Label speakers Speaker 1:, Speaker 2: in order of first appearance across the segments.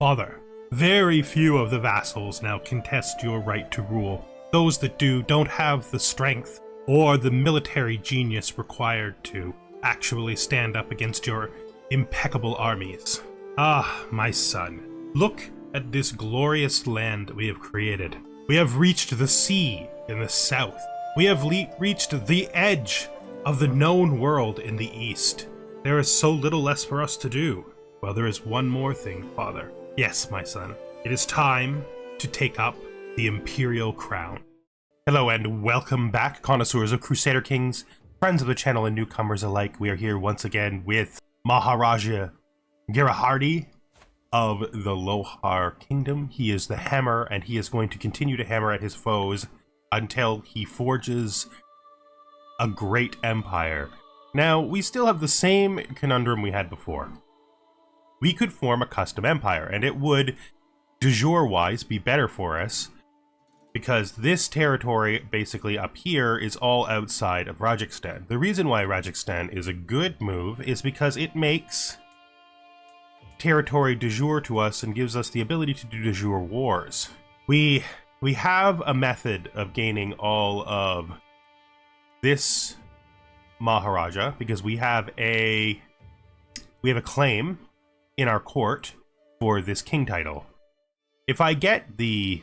Speaker 1: Father, very few of the vassals now contest your right to rule. Those that do don't have the strength or the military genius required to actually stand up against your impeccable armies. Ah, my son, look at this glorious land that we have created. We have reached the sea in the south. We have reached the edge of the known world in the east. There is so little less for us to do. Well, there is one more thing, Father. Yes, my son. It is time to take up the imperial crown. Hello and welcome back, connoisseurs of Crusader Kings, friends of the channel and newcomers alike. We are here once again with Maharaja Giridhari of the Lohara kingdom. He is the hammer, and he is going to continue to hammer at his foes until he forges a great empire. Now, we still have the same conundrum we had before. We could form a custom empire, and it would, de jure-wise, be better for us, because this territory, basically up here, is all outside of Rajasthan. The reason why Rajasthan is a good move is because it makes territory de jure to us and gives us the ability to do de jure wars. We have a method of gaining all of this Maharaja, because we have a claim in our court for this king title. If I get the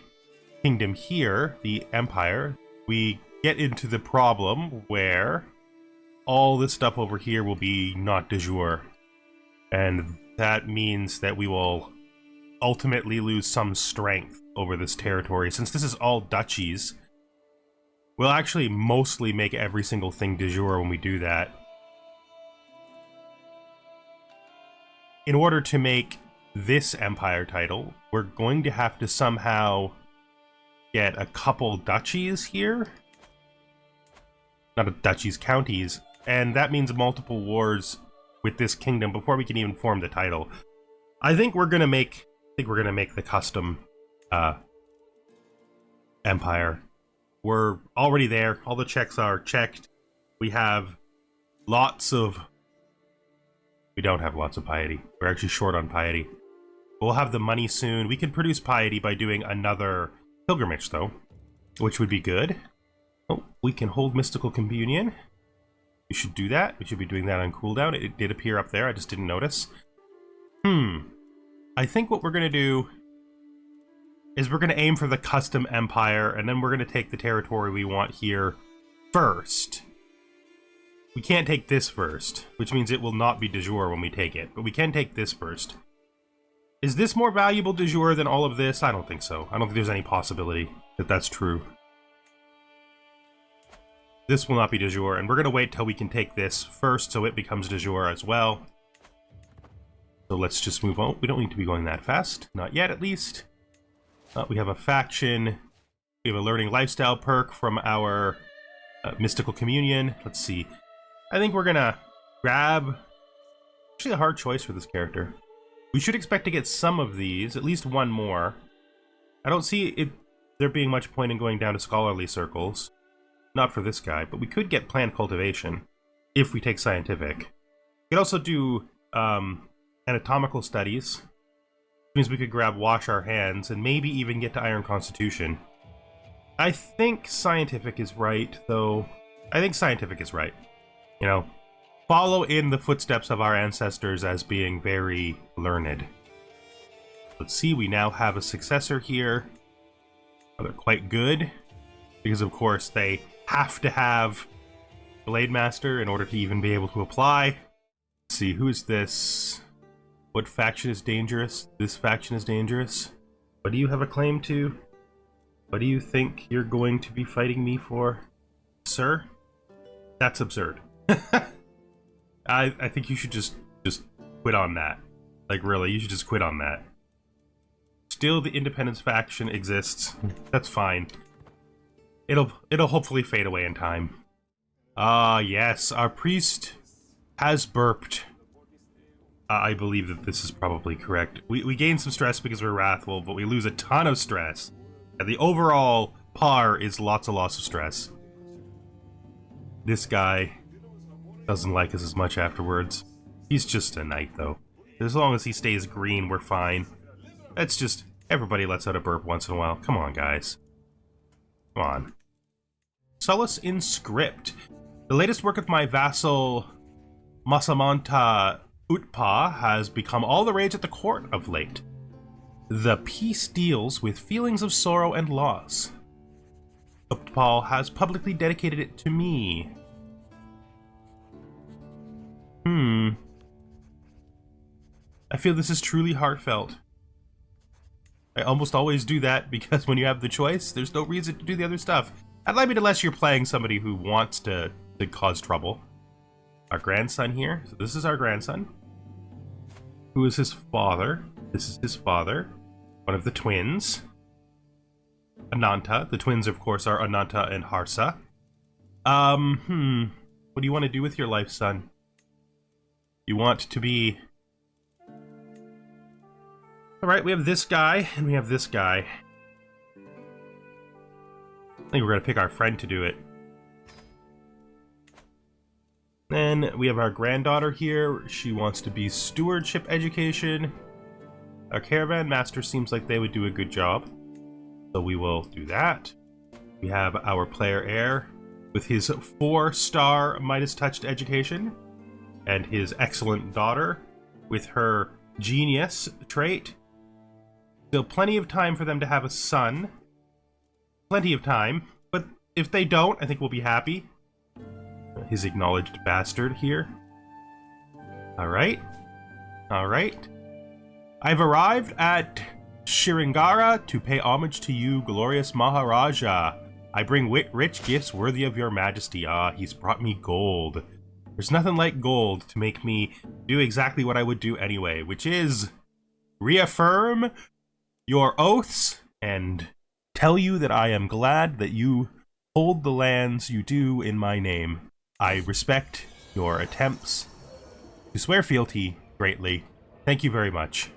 Speaker 1: kingdom here, the empire, we get into the problem where all this stuff over here will be not de jure, and that means that we will ultimately lose some strength over this territory. Since this is all duchies, we'll actually mostly make every single thing de jure when we do that. In order to make this empire title, we're going to have to somehow get a couple duchies here. Not duchies, counties. And that means multiple wars with this kingdom before we can even form the title. I think we're gonna make the custom empire. We're already there. All the checks are checked. We have lots of... We don't have lots of piety. We're actually short on piety. We'll have the money soon. We can produce piety by doing another pilgrimage, though, which would be good. Oh, we can hold mystical communion. We should do that. We should be doing that on cooldown. It did appear up there. I just didn't notice. I think what we're going to do is we're going to aim for the custom empire, and then we're going to take the territory we want here first. We can't take this first, which means it will not be de jure when we take it, but we can take this first. Is this more valuable de jure than all of this? I don't think so. I don't think there's any possibility that that's true. This will not be de jure, and we're going to wait till we can take this first so it becomes de jure as well. So let's just move on. We don't need to be going that fast. Not yet, at least. We have a faction. We have a learning lifestyle perk from our mystical communion. Let's see. I think we're gonna grab... Actually, a hard choice for this character. We should expect to get some of these, at least one more. I don't see there being much point in going down to scholarly circles. Not for this guy, but we could get plant cultivation if we take scientific. We could also do anatomical studies. Which means we could grab wash our hands and maybe even get to iron constitution. I think scientific is right, though. I think scientific is right. You know, follow in the footsteps of our ancestors as being very learned. Let's see, we now have a successor here. Oh, they're quite good, because of course they have to have Blade Master in order to even be able to apply. Let's see, who is this? What faction is dangerous? This faction is dangerous. What do you have a claim to? What do you think you're going to be fighting me for, sir? That's absurd. I think you should just quit on that. Like, really, you should just quit on that. Still, the Independence faction exists. That's fine. It'll hopefully fade away in time. Ah, yes, our priest has burped. I believe that this is probably correct. We gain some stress because we're wrathful, but we lose a ton of stress. And the overall par is lots of loss of stress. This guy doesn't like us as much afterwards. He's just a knight, though. As long as he stays green, we're fine. That's just... Everybody lets out a burp once in a while. Come on, guys. Come on. Solace in Script. The latest work of my vassal Masamanta Utpa has become all the rage at the court of late. The piece deals with feelings of sorrow and loss. Utpal has publicly dedicated it to me. I feel this is truly heartfelt. I almost always do that because when you have the choice, there's no reason to do the other stuff. I'd like it unless you're playing somebody who wants to cause trouble. Our grandson here. So this is our grandson. Who is his father? This is his father. One of the twins. Ananta. The twins, of course, are Ananta and Harsa. What do you want to do with your life, son? You want to be... Alright, we have this guy, and we have this guy. I think we're going to pick our friend to do it. Then we have our granddaughter here. She wants to be stewardship education. Our caravan master seems like they would do a good job. So we will do that. We have our player heir with his 4-star Midas touched education. And his excellent daughter with her genius trait. Still plenty of time for them to have a son. Plenty of time. But if they don't, I think we'll be happy. His acknowledged bastard here. Alright. Alright. I've arrived at Shiringara to pay homage to you, glorious Maharaja. I bring rich gifts worthy of your majesty. Ah, he's brought me gold. There's nothing like gold to make me do exactly what I would do anyway, which is reaffirm your oaths and tell you that I am glad that you hold the lands you do in my name. I respect your attempts to swear fealty greatly. Thank you very much.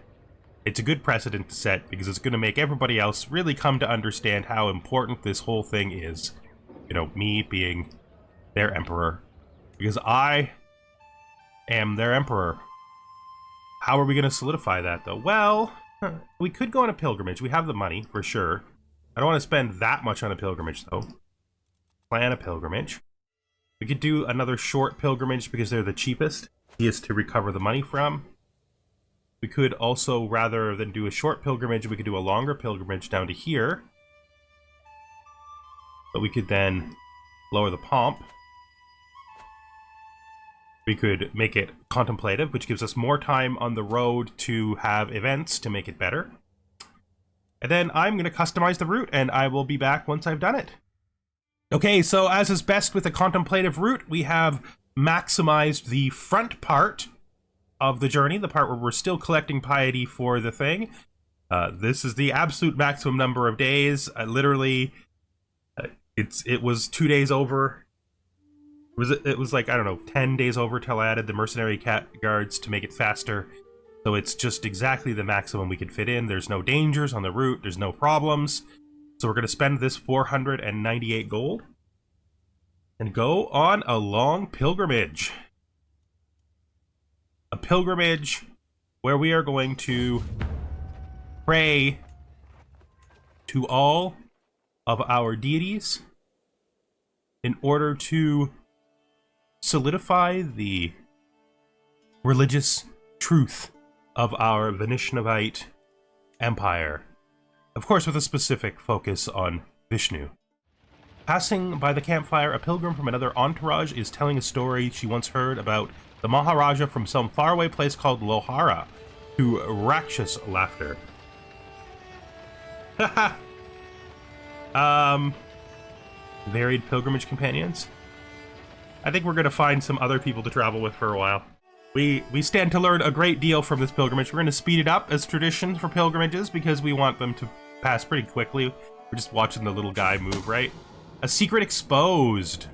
Speaker 1: It's a good precedent to set because it's going to make everybody else really come to understand how important this whole thing is. You know, me being their emperor. Because I am their emperor. How are we going to solidify that, though? Well, we could go on a pilgrimage. We have the money, for sure. I don't want to spend that much on a pilgrimage, though. Plan a pilgrimage. We could do another short pilgrimage because they're the cheapest. Easiest to recover the money from. We could also, rather than do a short pilgrimage, we could do a longer pilgrimage down to here. But we could then lower the pomp. We could make it contemplative, which gives us more time on the road to have events to make it better. And then I'm going to customize the route, and I will be back once I've done it. Okay, so as is best with a contemplative route, we have maximized the front part of the journey, the part where we're still collecting piety for the thing. This is the absolute maximum number of days. Literally, it was 2 days over. It was like, I don't know, 10 days over till I added the mercenary guards to make it faster. So it's just exactly the maximum we could fit in. There's no dangers on the route. There's no problems. So we're going to spend this 498 gold and go on a long pilgrimage. A pilgrimage where we are going to pray to all of our deities in order to solidify the religious truth of our Vanishnavite empire. Of course, with a specific focus on Vishnu. Passing by the campfire, a pilgrim from another entourage is telling a story she once heard about the Maharaja from some faraway place called Lohara, to Rakshas laughter. Haha! Varied pilgrimage companions? I think we're going to find some other people to travel with for a while. We stand to learn a great deal from this pilgrimage. We're going to speed it up as tradition for pilgrimages because we want them to pass pretty quickly. We're just watching the little guy move, right? A secret exposed.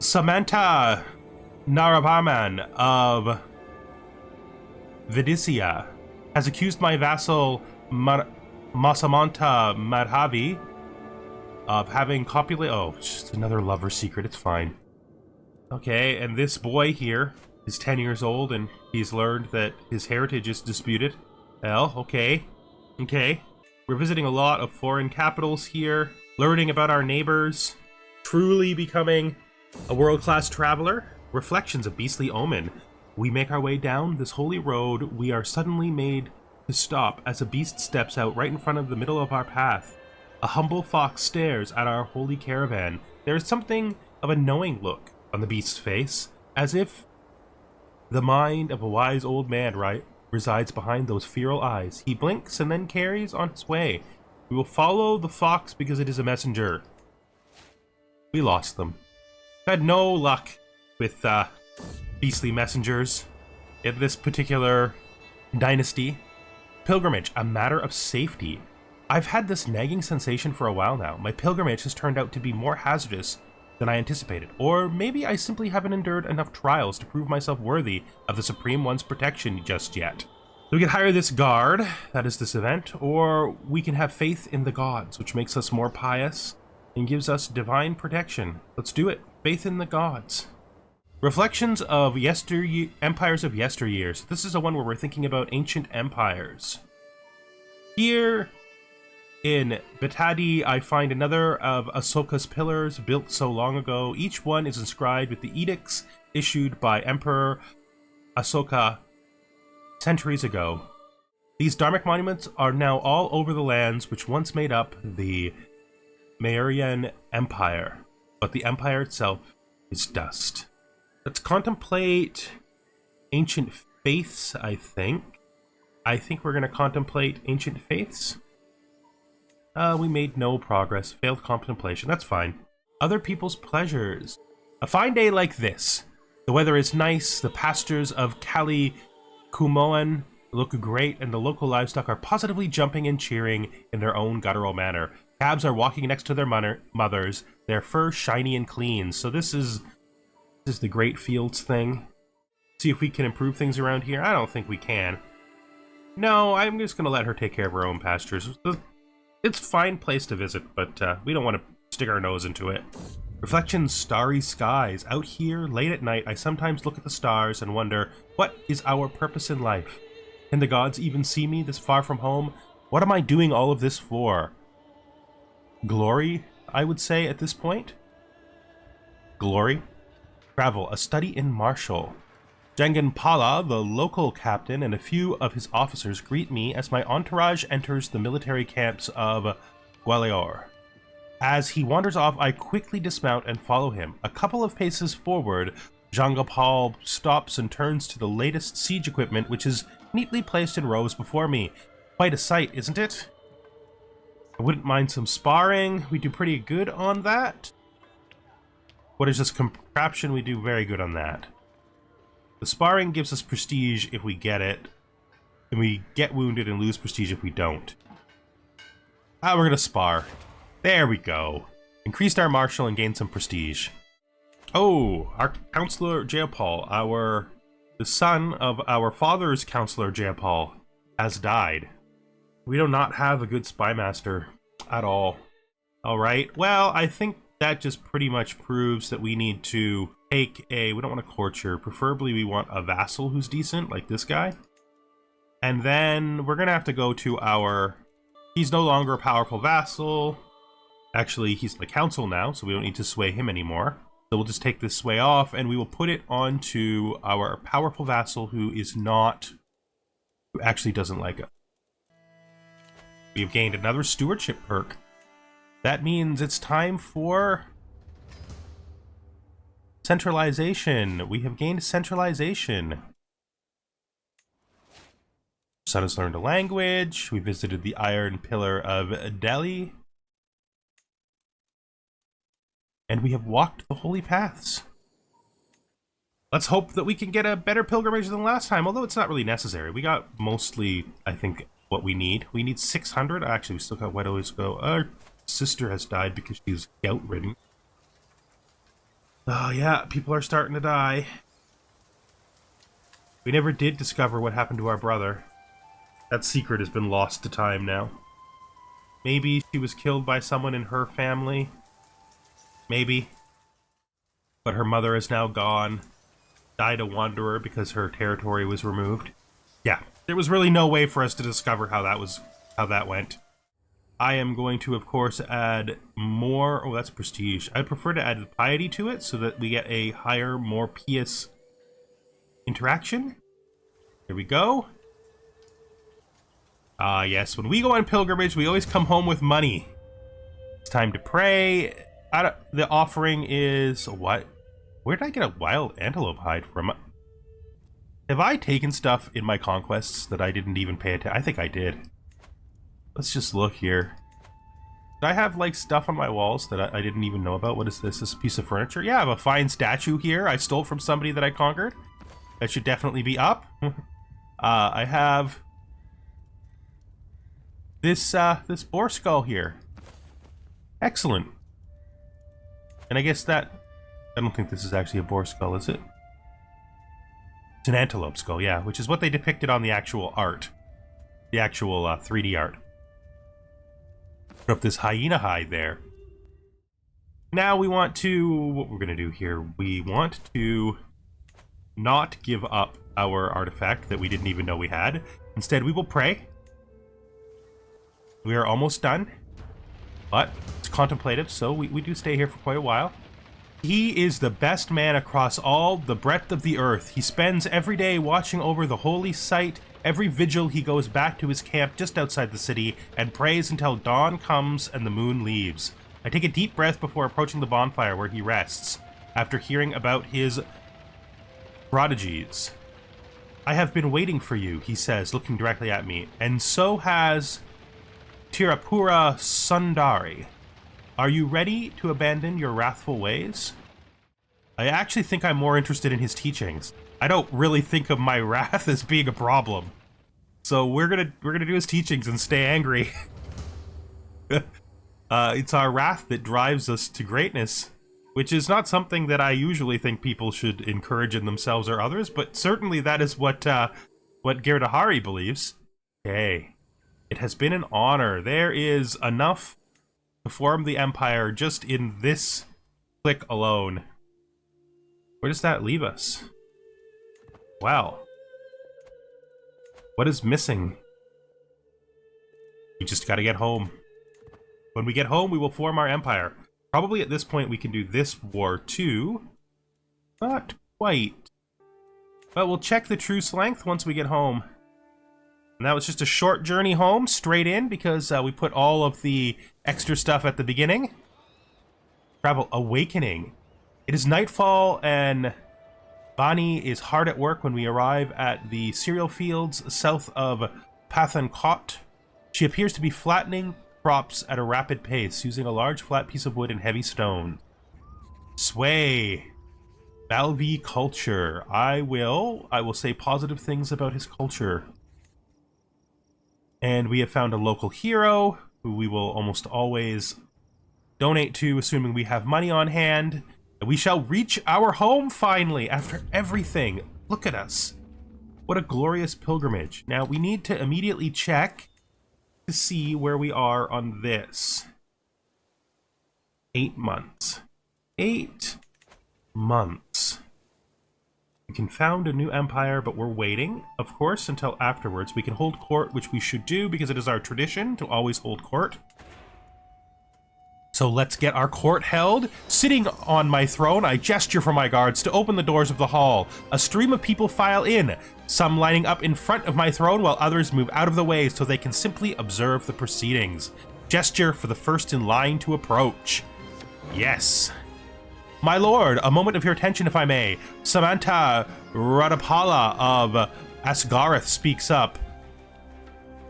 Speaker 1: Samantha Naravarman of Vidisya has accused my vassal Masamanta Madhavi of having copulated. Oh, just another lover secret. It's fine. Okay, and this boy here is 10 years old, and he's learned that his heritage is disputed. Well, okay. Okay. We're visiting a lot of foreign capitals here, learning about our neighbors, truly becoming a world-class traveler. Reflections of beastly omen. We make our way down this holy road. We are suddenly made to stop as a beast steps out right in front of the middle of our path. A humble fox stares at our holy caravan. There is something of a knowing look on the beast's face, as if the mind of a wise old man resides behind those feral eyes. He blinks and then carries on his way. We will follow the fox because it is a messenger. We lost them. Had no luck with beastly messengers in this particular dynasty. Pilgrimage, a matter of safety. I've had this nagging sensation for a while now. My pilgrimage has turned out to be more hazardous than I anticipated. Or maybe I simply haven't endured enough trials to prove myself worthy of the Supreme One's protection just yet. So we can hire this guard, that is this event, or we can have faith in the gods, which makes us more pious and gives us divine protection. Let's do it. Faith in the gods. Reflections of empires of yesteryears. This is the one where we're thinking about ancient empires. Here in Betadi, I find another of Asoka's pillars built so long ago. Each one is inscribed with the edicts issued by Emperor Asoka centuries ago. These dharmic monuments are now all over the lands which once made up the Mauryan Empire, but the empire itself is dust. Let's contemplate ancient faiths, I think. I think we're going to contemplate ancient faiths. We made no progress. Failed contemplation. That's fine. Other people's pleasures. A fine day like this. The weather is nice. The pastures of Kali Kumoan look great, and the local livestock are positively jumping and cheering in their own guttural manner. Calves are walking next to their mothers. Their fur shiny and clean. So this is the Great Fields thing. See if we can improve things around here. I don't think we can. No, I'm just gonna let her take care of her own pastures. It's a fine place to visit, but we don't want to stick our nose into it. Reflections, starry skies. Out here, late at night, I sometimes look at the stars and wonder, what is our purpose in life? Can the gods even see me this far from home? What am I doing all of this for? Glory, I would say at this point. Glory. Travel, a study in martial. Janganpala, the local captain, and a few of his officers greet me as my entourage enters the military camps of Gwalior. As he wanders off, I quickly dismount and follow him. A couple of paces forward, Janganpal stops and turns to the latest siege equipment, which is neatly placed in rows before me. Quite a sight, isn't it? I wouldn't mind some sparring. We do pretty good on that. What is this contraption? We do very good on that. The sparring gives us prestige if we get it, and we get wounded and lose prestige if we don't. We're gonna spar. There we go. Increased our martial and gained some prestige. Oh, our counselor Jayapal, the son of our father's counselor Jayapal, has died. We do not have a good spy master at all. Alright, well, I think that just pretty much proves that we need to take we don't want a courtier, preferably we want a vassal who's decent, like this guy. And then we're gonna have to go to he's no longer a powerful vassal. Actually, he's the council now, so we don't need to sway him anymore. So we'll just take this sway off, and we will put it onto our powerful vassal who actually doesn't like it. We have gained another stewardship perk. That means it's time for centralization. We have gained centralization. Son has learned a language. We visited the Iron Pillar of Delhi. And we have walked the holy paths. Let's hope that we can get a better pilgrimage than last time, although it's not really necessary. We got mostly, I think, what we need. We need 600. Actually, we still got quite a ways to go. Our sister has died because she's gout-ridden. Oh yeah, people are starting to die. We never did discover what happened to our brother. That secret has been lost to time now. Maybe she was killed by someone in her family. Maybe. But her mother is now gone. Died a wanderer because her territory was removed. Yeah, There was really no way for us to discover how that went. I am going to, of course, add more... Oh, that's prestige. I prefer to add piety to it so that we get a higher, more pious interaction. Here we go. Ah, yes. When we go on pilgrimage, we always come home with money. It's time to pray. The offering is... What? Where did I get a wild antelope hide from? Have I taken stuff in my conquests that I didn't even pay attention? I think I did. Let's just look here. Do I have, like, stuff on my walls that I didn't even know about? What is this? This piece of furniture? Yeah, I have a fine statue here I stole from somebody that I conquered. That should definitely be up. I have this boar skull here. Excellent. And I guess that... I don't think this is actually a boar skull, is it? It's an antelope skull, yeah, which is what they depicted on the actual art. The actual 3D art. Put up this hyena hide there. Now we want to... What we're going to do here, we want to not give up our artifact that we didn't even know we had. Instead, we will pray. We are almost done. But it's contemplative, so we do stay here for quite a while. He is the best man across all the breadth of the earth. He spends every day watching over the holy site. Every vigil he goes back to his camp just outside the city and prays until dawn comes and the moon leaves. I take a deep breath before approaching the bonfire where he rests, after hearing about his prodigies. I have been waiting for you, he says, looking directly at me, and so has Tirupura Sundari. Are you ready to abandon your wrathful ways? I actually think I'm more interested in his teachings. I don't really think of my wrath as being a problem. So we're gonna do his teachings and stay angry. It's our wrath that drives us to greatness, which is not something that I usually think people should encourage in themselves or others, but certainly that is what Giridhari believes. Okay. It has been an honor. There is enough to form the empire just in this click alone. Where does that leave us? Wow. What is missing? We just gotta get home. When we get home, we will form our empire. Probably at this point we can do this war too. Not quite. But we'll check the truce length once we get home. And that was just a short journey home, straight in, because we put all of the extra stuff at the beginning. Travel Awakening. It is nightfall, and Bani is hard at work when we arrive at the cereal fields south of Pathankot. She appears to be flattening crops at a rapid pace, using a large flat piece of wood and heavy stone. Sway. Balvi culture. I will say positive things about his culture. And we have found a local hero, who we will almost always donate to, assuming we have money on hand. And we shall reach our home finally, after everything. Look at us. What a glorious pilgrimage. Now, we need to immediately check to see where we are on this. 8 months. 8 months. We can found a new empire, but we're waiting, of course, until afterwards. We can hold court, which we should do, because it is our tradition to always hold court. So let's get our court held. Sitting on my throne, I gesture for my guards to open the doors of the hall. A stream of people file in, some lining up in front of my throne while others move out of the way so they can simply observe the proceedings. Gesture for the first in line to approach. Yes. My lord, a moment of your attention if I may. Samantha Radapala of Asgarth speaks up.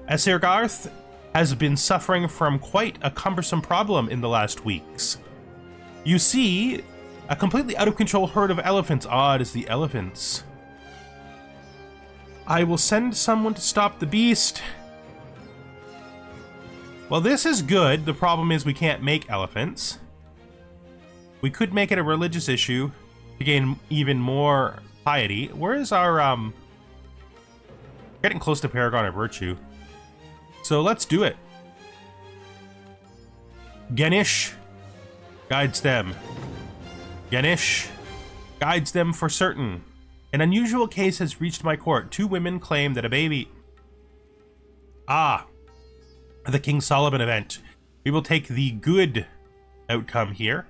Speaker 1: Asgarth has been suffering from quite a cumbersome problem in the last weeks. You see, a completely out-of-control herd of elephants. Odd as the elephants. I will send someone to stop the beast. Well, this is good. The problem is we can't make elephants. We could make it a religious issue to gain even more piety. Where is our, getting close to Paragon of Virtue. So let's do it. Ganesh guides them. Ganesh guides them for certain. An unusual case has reached my court. 2 women claim that a baby Ah, the King Solomon event. We will take the good outcome here.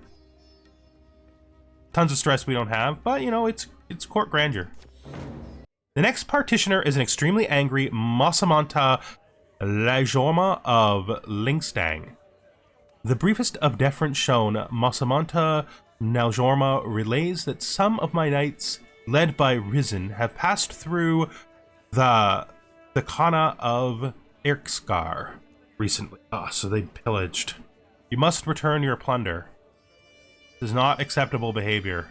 Speaker 1: Tons of stress we don't have, but you know, it's court grandeur. The next partitioner is an extremely angry Masamanta Lajorma of Lingstang. The briefest of deference shown, Masamanta Naljorma relays that some of my knights, led by Risen, have passed through the Khana of Irkskar recently. Ah, so they pillaged. You must return your plunder. This is not acceptable behavior.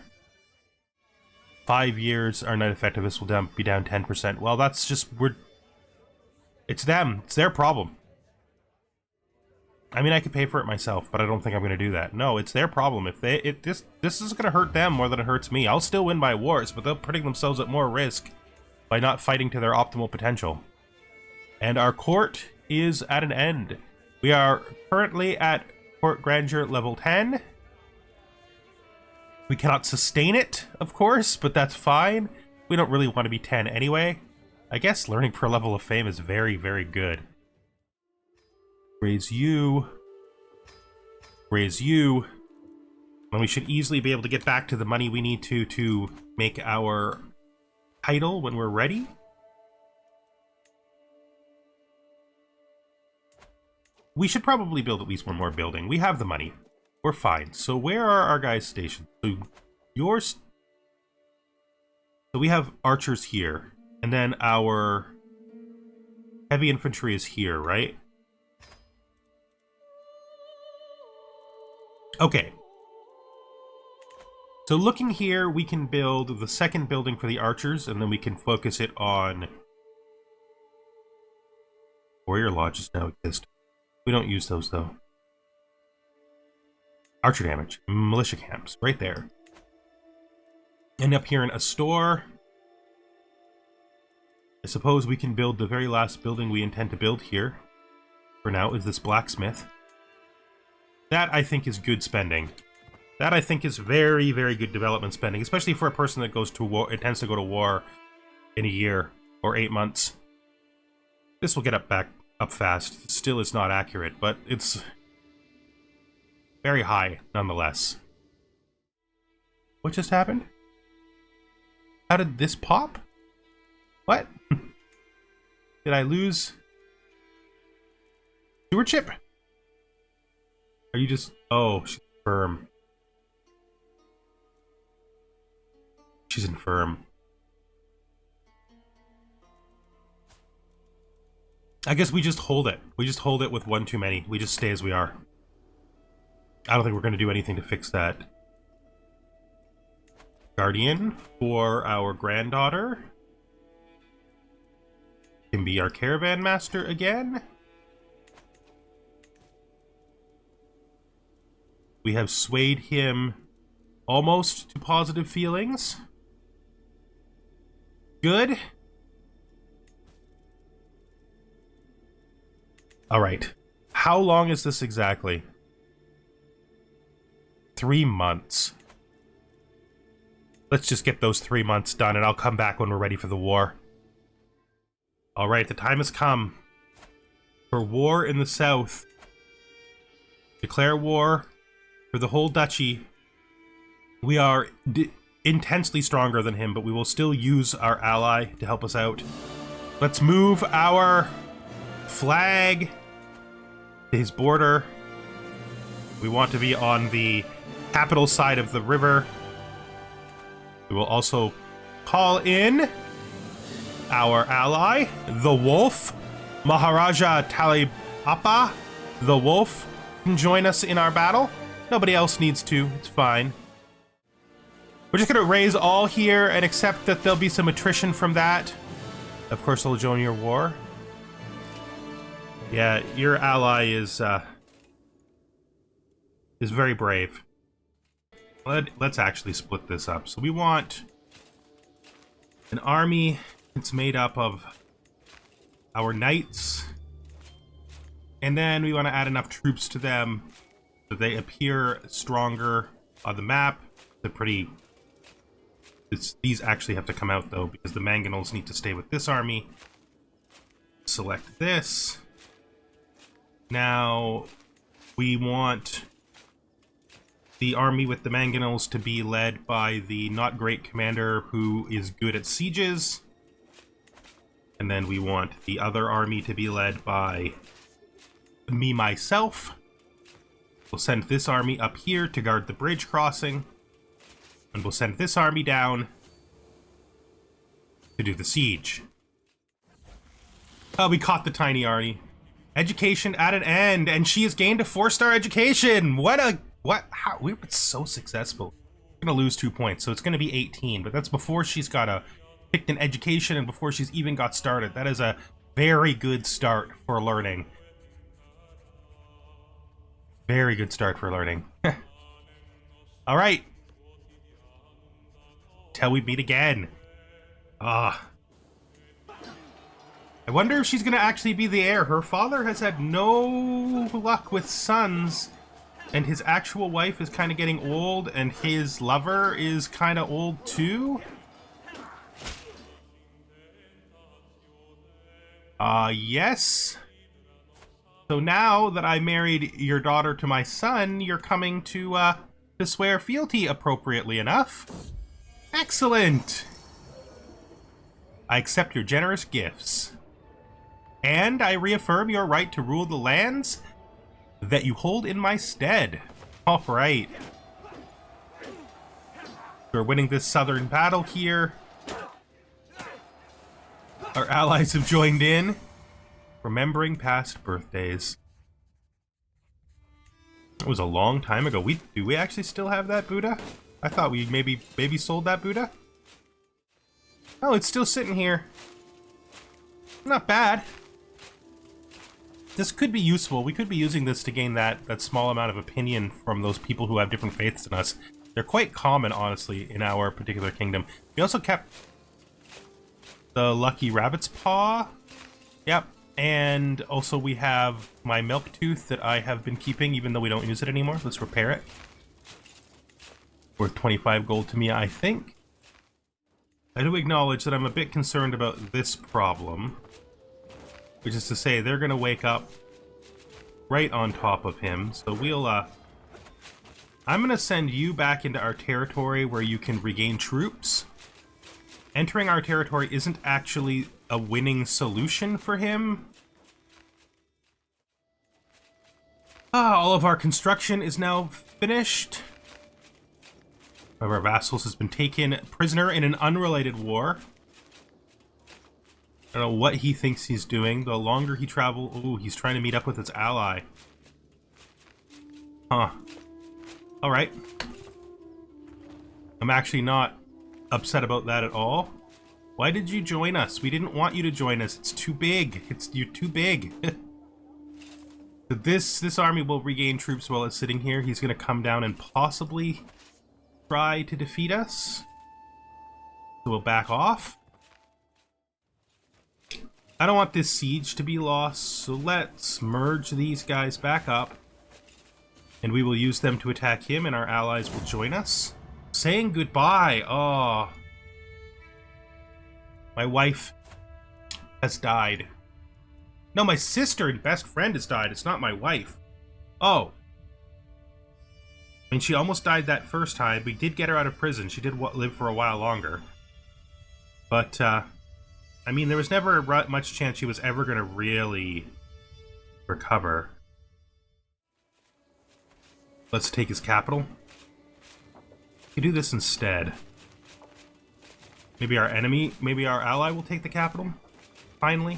Speaker 1: 5 years, our knight effectiveness will be down 10%. Well, that's just, it's them. It's their problem. I mean, I could pay for it myself, but I don't think I'm going to do that. No, it's their problem. If this is going to hurt them more than it hurts me. I'll still win my wars, but they're putting themselves at more risk by not fighting to their optimal potential. And our court is at an end. We are currently at court grandeur level 10. We cannot sustain it, of course, but that's fine. We don't really want to be 10 anyway. I guess learning per level of fame is very, very good. Raise you. Raise you. And we should easily be able to get back to the money we need to make our title when we're ready. We should probably build at least one more building. We have the money. We're fine. So where are our guys stationed? So yours. So we have archers here, and then our heavy infantry is here, right? Okay. So looking here, we can build the second building for the archers, and then we can focus it on warrior lodges now exist. We don't use those though. Archer damage, militia camps, right there. And up here in a store, I suppose we can build the very last building we intend to build here. For now, is this blacksmith. That, I think, is good spending. That, I think, is very, very good development spending, especially for a person that goes to war, intends to go to war in a year or 8 months. This will get up fast. Still, it's not accurate, but it's very high, nonetheless. What just happened? How did this pop? What? Did I lose stewardship? Are you just... Oh, she's infirm. She's infirm. I guess we just hold it. We just hold it with one too many. We just stay as we are. I don't think we're going to do anything to fix that. Guardian for our granddaughter. Can be our caravan master again. We have swayed him almost to positive feelings. Good. All right. How long is this exactly? 3 months. Let's just get those 3 months done, and I'll come back when we're ready for the war. All right, the time has come for war in the south. Declare war for the whole duchy. We are intensely stronger than him, but we will still use our ally to help us out. Let's move our flag to his border. We want to be on the capital side of the river. We will also call in our ally, the wolf. Maharaja Talibapa, the wolf, can join us in our battle. Nobody else needs to. It's fine. We're just going to raise all here and accept that there'll be some attrition from that. Of course, they'll join your war. Yeah, your ally is very brave. Let's actually split this up. So we want an army that's made up of our knights, and then we want to add enough troops to them so they appear stronger on the map. They're pretty... these actually have to come out, though, because the mangonels need to stay with this army. select this. Now, we want the army with the mangonels to be led by the not great commander who is good at sieges. And then we want the other army to be led by me, myself. We'll send this army up here to guard the bridge crossing. And we'll send this army down to do the siege. Oh, we caught the tiny army. Education at an end, and she has gained a 4-star education! How? We were so successful. We're gonna lose 2 points, so it's gonna be 18, but that's before she's picked an education and before she's even got started. That is a very good start for learning. Very good start for learning. Alright. Till we meet again. I wonder if she's gonna actually be the heir. Her father has had no luck with sons, and his actual wife is kind of getting old, and his lover is kind of old too. Yes. So now that I married your daughter to my son, you're coming to swear fealty appropriately enough. Excellent! I accept your generous gifts. And I reaffirm your right to rule the lands that you hold in my stead. Alright. We're winning this southern battle here. Our allies have joined in. Remembering past birthdays. It was a long time ago. Do we actually still have that Buddha? I thought we maybe sold that Buddha. Oh, it's still sitting here. Not bad. This could be useful. We could be using this to gain that small amount of opinion from those people who have different faiths than us. They're quite common, honestly, in our particular kingdom. We also kept the Lucky Rabbit's Paw. Yep. And also we have my milk tooth that I have been keeping, even though we don't use it anymore. Let's repair it. Worth 25 gold to me, I think. I do acknowledge that I'm a bit concerned about this problem. Which is to say, they're going to wake up right on top of him. So we'll, I'm going to send you back into our territory where you can regain troops. Entering our territory isn't actually a winning solution for him. All of our construction is now finished. One of our vassals has been taken prisoner in an unrelated war. I don't know what he thinks he's doing. The longer he travels... Ooh, he's trying to meet up with his ally. Huh. Alright. I'm actually not upset about that at all. Why did you join us? We didn't want you to join us. It's too big. You're too big. So this army will regain troops while it's sitting here. He's going to come down and possibly try to defeat us. So we'll back off. I don't want this siege to be lost, so let's merge these guys back up. And we will use them to attack him, and our allies will join us. Saying goodbye. Oh. My wife has died. No, my sister and best friend has died. It's not my wife. Oh. I mean, she almost died that first time. We did get her out of prison. She did live for a while longer. But, I mean, there was never much chance she was ever going to really recover. Let's take his capital. We could do this instead. Maybe our ally will take the capital, finally.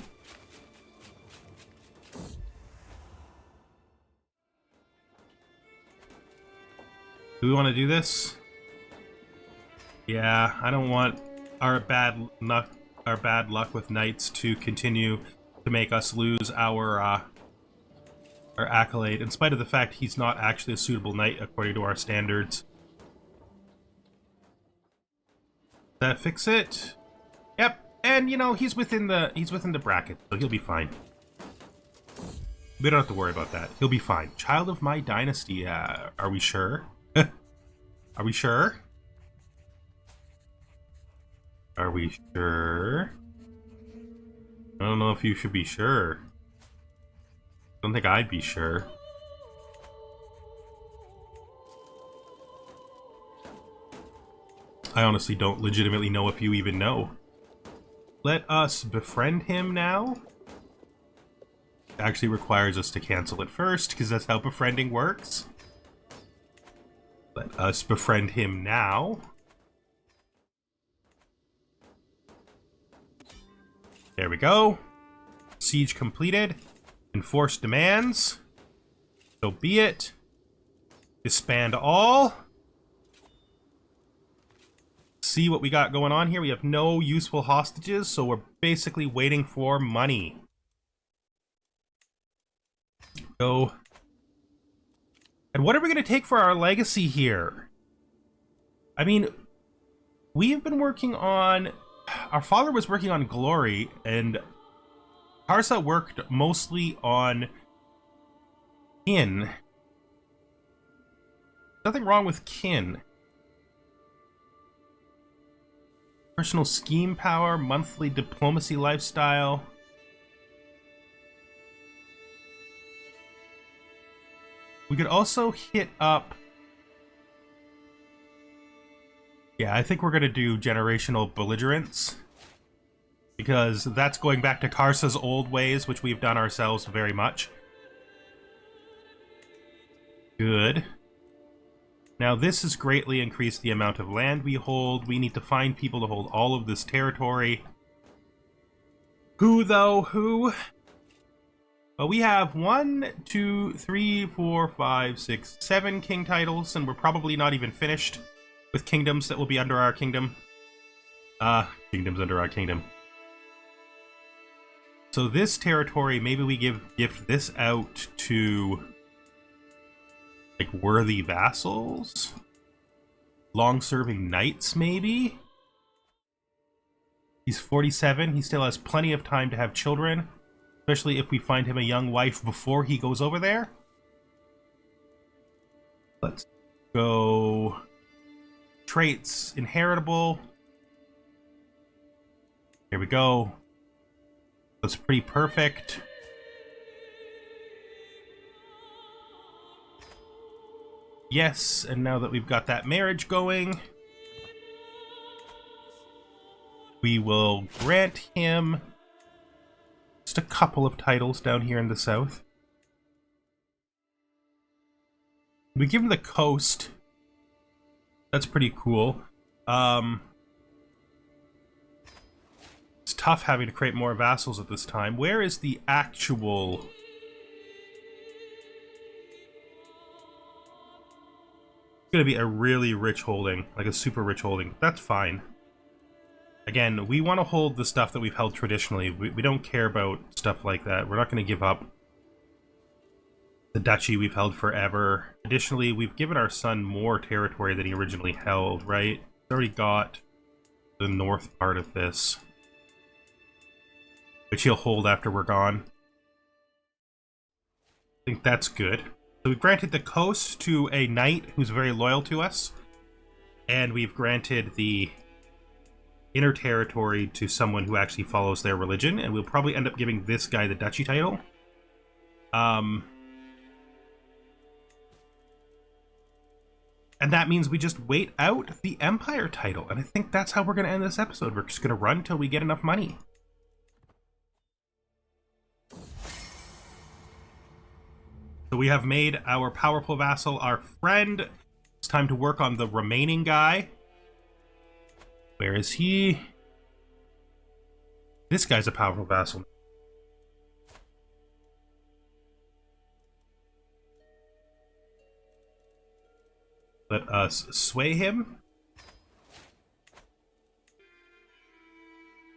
Speaker 1: Do we want to do this? Yeah, I don't want our bad luck with knights to continue to make us lose our accolade, in spite of the fact he's not actually a suitable knight according to our standards. Does that fix it? Yep. And you know, he's within the bracket, so he'll be fine. We don't have to worry about that. He'll be fine. Child of my dynasty, are we sure? Are we sure? Are we sure? I don't know if you should be sure. I don't think I'd be sure. I honestly don't legitimately know if you even know. Let us befriend him now. It actually requires us to cancel it first, because that's how befriending works. Let us befriend him now. There we go. Siege completed. Enforce demands. So be it. Disband all. See what we got going on here. We have no useful hostages, so we're basically waiting for money. Go. And what are we going to take for our legacy here? I mean, we've been working on... Our father was working on glory, and Harsa worked mostly on kin. Nothing wrong with kin. Personal scheme power, monthly diplomacy lifestyle. We could also hit up... Yeah, I think we're going to do generational belligerence. Because that's going back to Karsa's old ways, which we've done ourselves very much. Good. Now this has greatly increased the amount of land we hold. We need to find people to hold all of this territory. Who, though? Who? Well, we have 1, 2, 3, 4, 5, 6, 7 king titles, and we're probably not even finished with kingdoms that will be under our kingdom. Kingdoms under our kingdom. So this territory, maybe we gift this out to... like, worthy vassals? Long-serving knights, maybe? He's 47. He still has plenty of time to have children. Especially if we find him a young wife before he goes over there. Let's go... Traits. Inheritable. Here we go. That's pretty perfect. Yes, and now that we've got that marriage going, we will grant him just a couple of titles down here in the south. We give him the coast. That's pretty cool. It's tough having to create more vassals at this time. Where is the actual... It's going to be a really rich holding, like a super rich holding. That's fine. Again, we want to hold the stuff that we've held traditionally. We don't care about stuff like that. We're not going to give up the duchy we've held forever. Additionally, we've given our son more territory than he originally held, right? He's already got the north part of this, which he'll hold after we're gone. I think that's good. So we've granted the coast to a knight who's very loyal to us, and we've granted the inner territory to someone who actually follows their religion, and we'll probably end up giving this guy the duchy title. And that means we just wait out the empire title, and I think that's how we're going to end this episode. We're just going to run till we get enough money. So we have made our powerful vassal our friend. It's time to work on the remaining guy. Where is he? This guy's a powerful vassal. Let us sway him.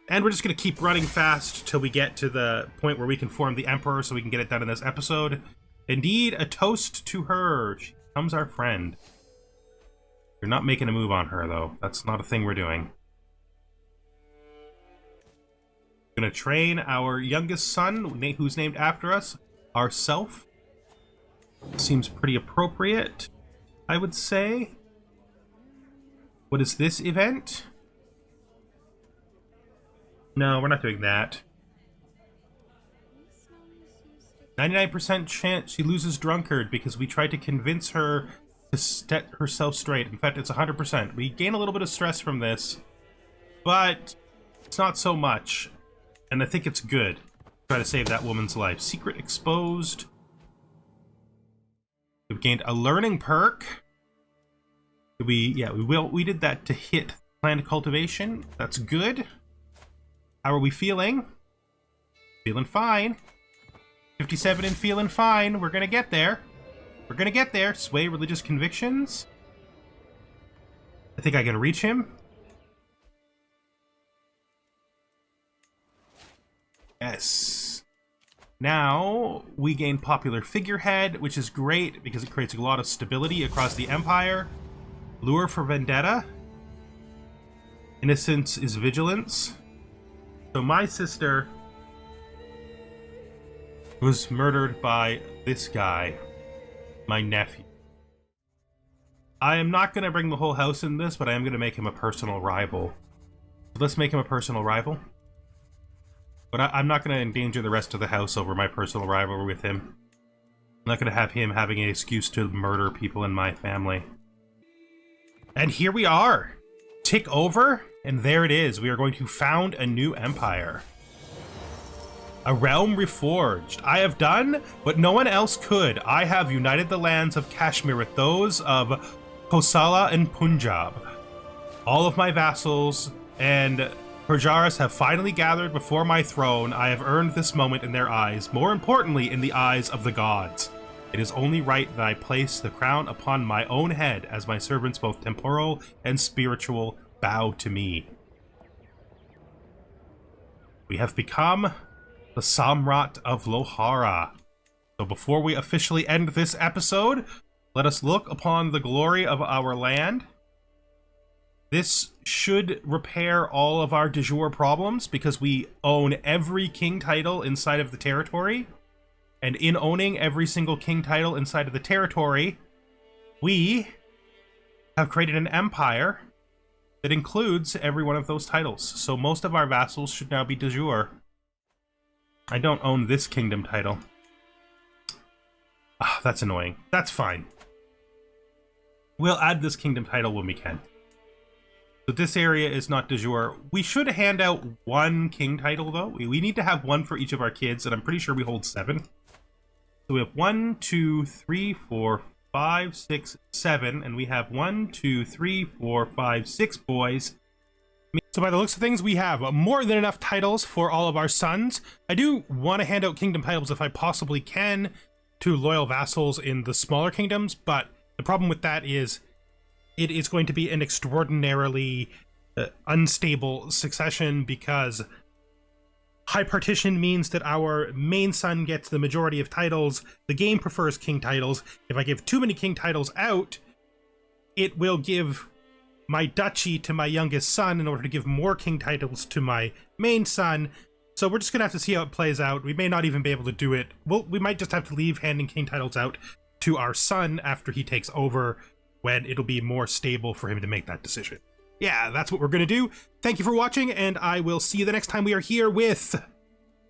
Speaker 1: And we're just going to keep running fast till we get to the point where we can form the Emperor so we can get it done in this episode. Indeed, a toast to her. She becomes our friend. You're not making a move on her, though. That's not a thing we're doing. We're going to train our youngest son, who's named after us, ourself. Seems pretty appropriate, I would say. What is this event? No, we're not doing that. 99% chance she loses Drunkard because we tried to convince her to set herself straight. In fact, it's 100%. We gain a little bit of stress from this, but it's not so much. And I think it's good. Try to save that woman's life. Secret exposed. We've gained a learning perk. We did that to hit plant cultivation. That's good. How are we feeling? Feeling fine. 57 and feeling fine. We're gonna get there. We're gonna get there. Sway religious convictions. I think I can reach him. Yes. Now we gain popular figurehead, which is great because it creates a lot of stability across the empire. Lure for vendetta. Innocence is vigilance. So my sister was murdered by this guy, my nephew. I am not going to bring the whole house in this, but I am going to make him a personal rival. Let's make him a personal rival. But I'm not going to endanger the rest of the house over my personal rivalry with him. I'm not going to have him having an excuse to murder people in my family. And here we are. Tick over, and there it is. We are going to found a new empire. A realm reforged. I have done what no one else could. I have united the lands of Kashmir with those of Kosala and Punjab. All of my vassals and Prajaras have finally gathered before my throne. I have earned this moment in their eyes, more importantly in the eyes of the gods. It is only right that I place the crown upon my own head as my servants, both temporal and spiritual, bow to me. We have become the Samrat of Lohara. So before we officially end this episode, let us look upon the glory of our land. This should repair all of our de jure problems because we own every king title inside of the territory. And in owning every single king title inside of the territory, we have created an empire that includes every one of those titles. So most of our vassals should now be de jure. I don't own this kingdom title. Ah, that's annoying. That's fine. We'll add this kingdom title when we can. So this area is not de jure. We should hand out one king title, though. We need to have one for each of our kids, and I'm pretty sure we hold 7. So we have 1, 2, 3, 4, 5, 6, 7, and we have 1, 2, 3, 4, 5, 6 boys. So by the looks of things, we have more than enough titles for all of our sons. I do want to hand out kingdom titles if I possibly can to loyal vassals in the smaller kingdoms, but the problem with that is it is going to be an extraordinarily unstable succession because high partition means that our main son gets the majority of titles. The game prefers king titles. If I give too many king titles out, it will give my duchy to my youngest son in order to give more king titles to my main son. So we're just going to have to see how it plays out. We may not even be able to do it. Well, we might just have to leave handing king titles out to our son after he takes over, when it'll be more stable for him to make that decision. Yeah, that's what we're going to do. Thank you for watching, and I will see you the next time we are here with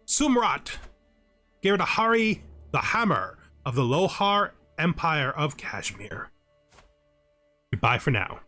Speaker 1: Sumrat, Giridhari, the Hammer of the Lohar Empire of Kashmir. Goodbye for now.